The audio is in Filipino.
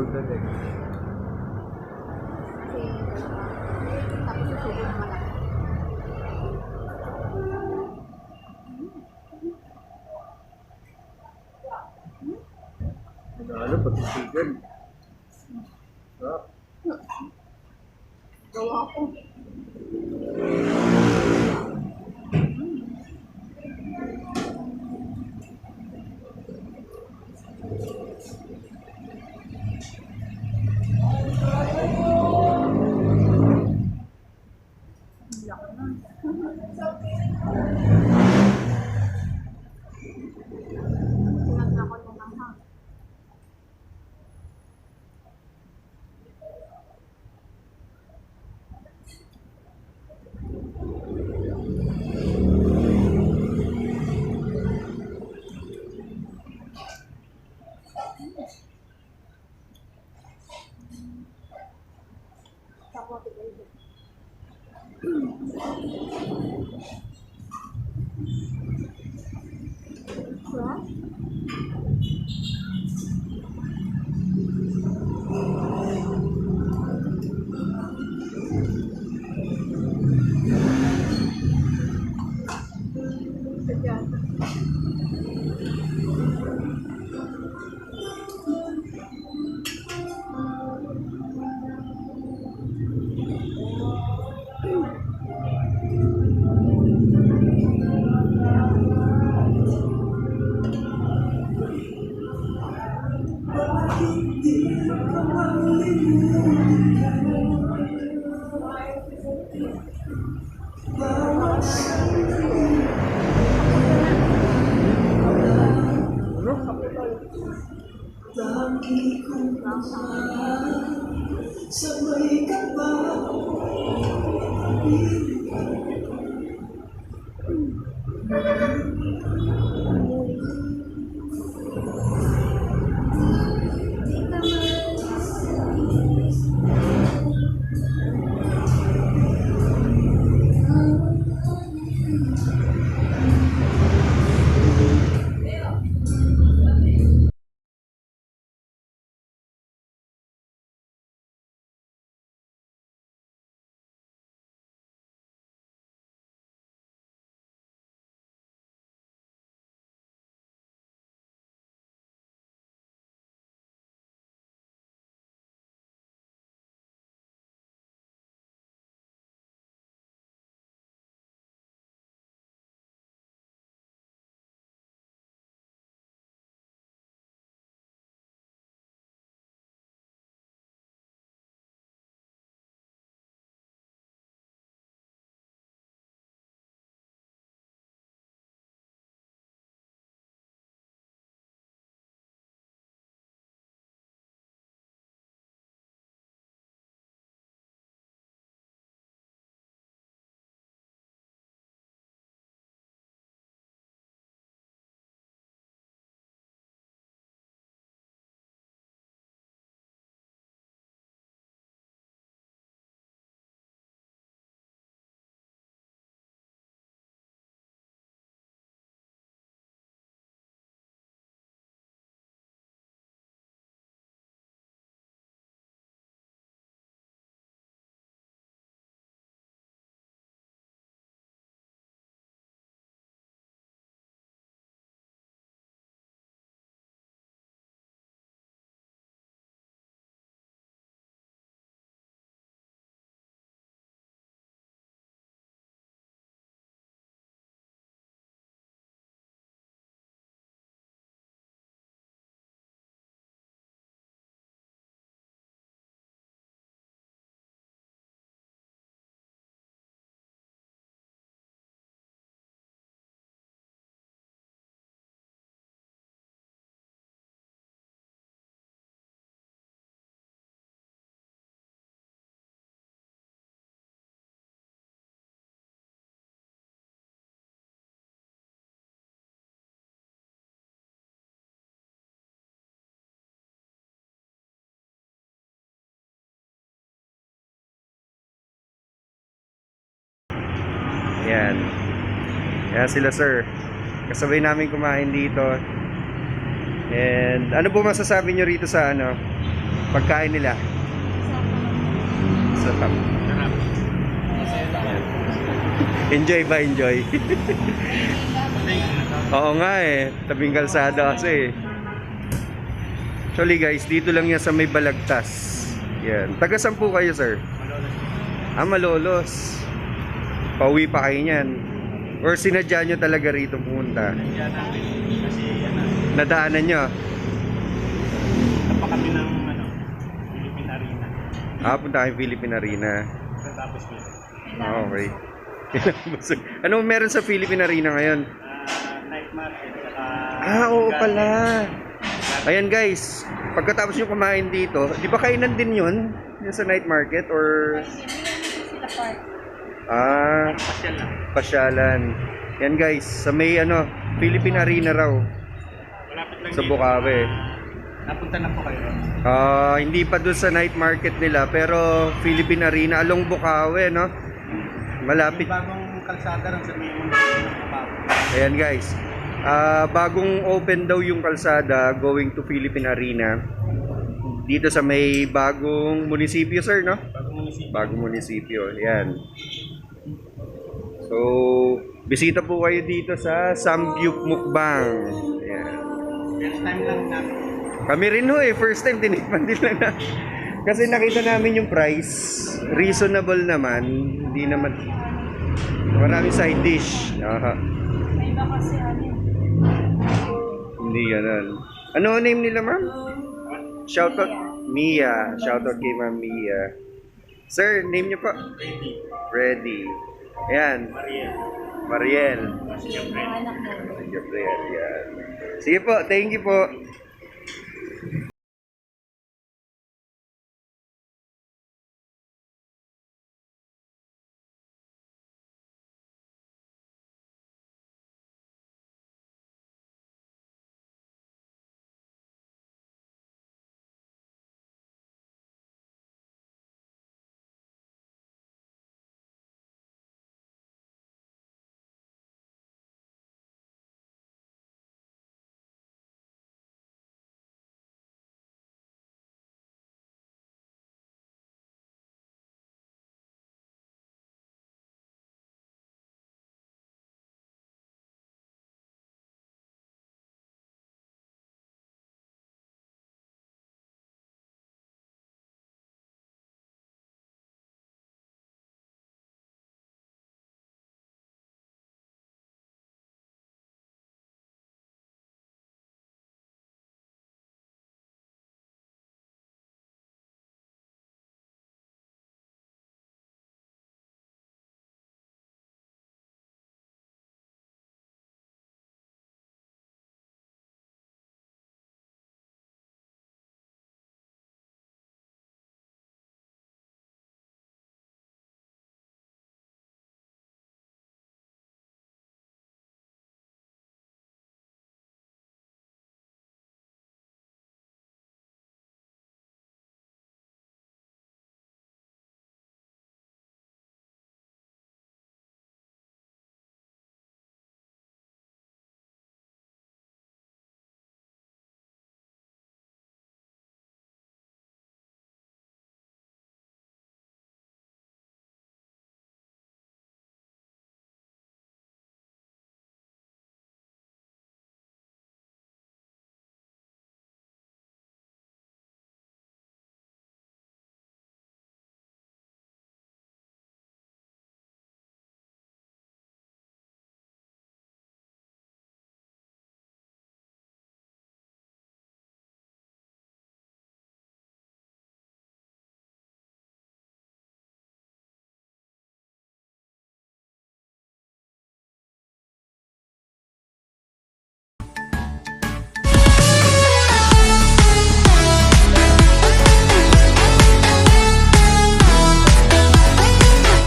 order eh. Tapos susubo naman ako. Ano, pati chicken. Gawa ko. Sinagdakon mo lang ha. Tapos ito. What? Sabay ka ba? Yan. Yan sila sir. Kasabay namin kumain dito. And ano po masasabi nyo rito sa Pagkain nila. Sarap. Enjoy ba? Enjoy. Oo nga eh. Tabing kalsada kasi. Actually guys, dito lang yan sa may Balagtas. Yan. Taga saan po kayo, sir? Malolos. Pauwi pa kayo niyan. Or sinadya nyo talaga rito pumunta? Nadaanan nyo? Tapa kami ng Philippine Arena. Punta kayong Philippine Arena. Tapos dito. Okay. Ano meron sa Philippine Arena ngayon? Night market. Oo pala. Ayan guys, pagkatapos nyo kumain dito, di ba kainan din yun? Yung sa night market or... Pasyal lang. Pasyalan. Yan guys, sa may Philippine Arena raw. Malapit lang Sa Bukawi. Napunta na po kayo. Hindi pa doon sa night market nila, pero Philippine Arena along Bukawi, no? Malapit. Bagong kalsada rin sa may munisipyo ng Bukawi. Ayan guys. Bagong open daw yung kalsada going to Philippine Arena. Dito sa may bagong munisipyo, sir, no? Bagong munisipyo. Bagong munisipyo. Ayan. So, bisita po kayo dito sa Samgyup Mukbang. Ayan. First time lang namin. Kami rin ho eh. First time tinikman din lang na. Kasi nakita namin yung price. Reasonable naman. Hindi naman. Maraming side dish. Aha. May iba kasi Hindi ganun. Ano ang name nila, ma'am? Shoutout. Mia. Shoutout kay ma'am Mia. Sir, name niyo po? Freddy. Ayan. Mariel. anak mo. Gabriel. Yan. Sige po. Thank you po.